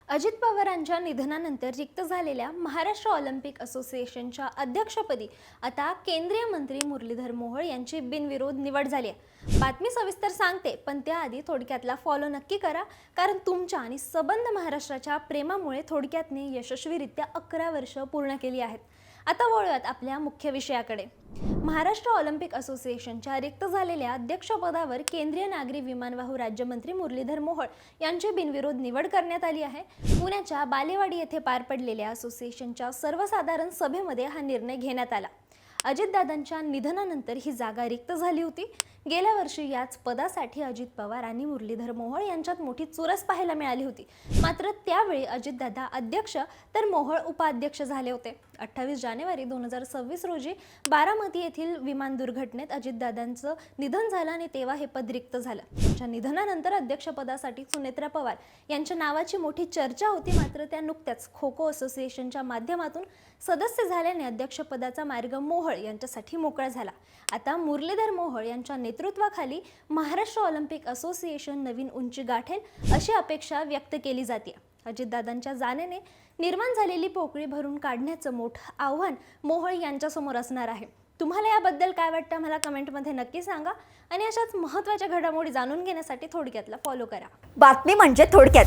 अजित पवारांच्या निधनानंतर रिक्त झालेल्या महाराष्ट्र ऑलिम्पिक असोसिएशनच्या अध्यक्षपदी आता केंद्रीय मंत्री मुरलीधर मोहोळ यांची बिनविरोध निवड झाली आहे। बातमी सविस्तर सांगते, पण त्याआधी थोडक्यातला फॉलो नक्की करा, कारण तुमच्या आणि सबंध महाराष्ट्राच्या प्रेमामुळे थोडक्यातने यशस्वीरित्या 11 वर्ष पूर्ण केली आहेत। आता वळूयात आपल्या मुख्य विषयाकडे। महाराष्ट्र ऑलिम्पिक असोसिएशनच्या रिक्त झालेल्या अध्यक्षपदावर केंद्रीय नागरी विमानवाहू राज्यमंत्री मुरलीधर मोहोळ यांची बिनविरोध निवड करण्यात आली आहे। पुण्याच्या बालेवाडी येथे पार पडलेल्या असोसिएशनच्या सर्वसाधारण सभेमध्ये हा निर्णय घेण्यात आला। अजितदादांच्या निधनानंतर ही जागा रिक्त झाली होती। गेल्या वर्षी याच पदासाठी अजित पवार आणि मुरलीधर मोहोळ यांच्यात मोठी चुरस पाहायला मिळाली होती। मात्र त्यावेळी अजितदादा अध्यक्ष तर मोहोळ उपाध्यक्ष झाले होते। 28 जानेवारी 2026 रोजी बारामती येथील विमान दुर्घटनेत अजितदादांचं निधन झालं आणि तेव्हा हे पद रिक्त झालं। त्यांच्या निधनानंतर अध्यक्षपदासाठी सुनेत्रा पवार यांच्या नावाची मोठी चर्चा होती, मात्र त्या नुकत्याच खो खो असोसिएशनच्या माध्यमातून सदस्य झाल्याने अध्यक्षपदाचा मार्ग मोहोळ यांच्यासाठी मोकळा झाला। आता मुरलीधर मोहोळ यांच्या नेतृत्वाखाली महाराष्ट्र ऑलिम्पिक असोसिएशन नवीन उंची गाठेल अशी अपेक्षा व्यक्त केली जाते। अजितदादांच्या जाण्याने निर्माण झालेली पोकळी भरून काढण्याचं मोठं आव्हान मोहोळ यांच्यासमोर असणार आहे। तुम्हाला याबद्दल काय वाटतं मला कमेंटमध्ये नक्की सांगा आणि अशाच महत्त्वाच्या घडामोडी जाणून घेण्यासाठी थोडक्यातला फॉलो करा। बातमी म्हणजे थोडक्यात।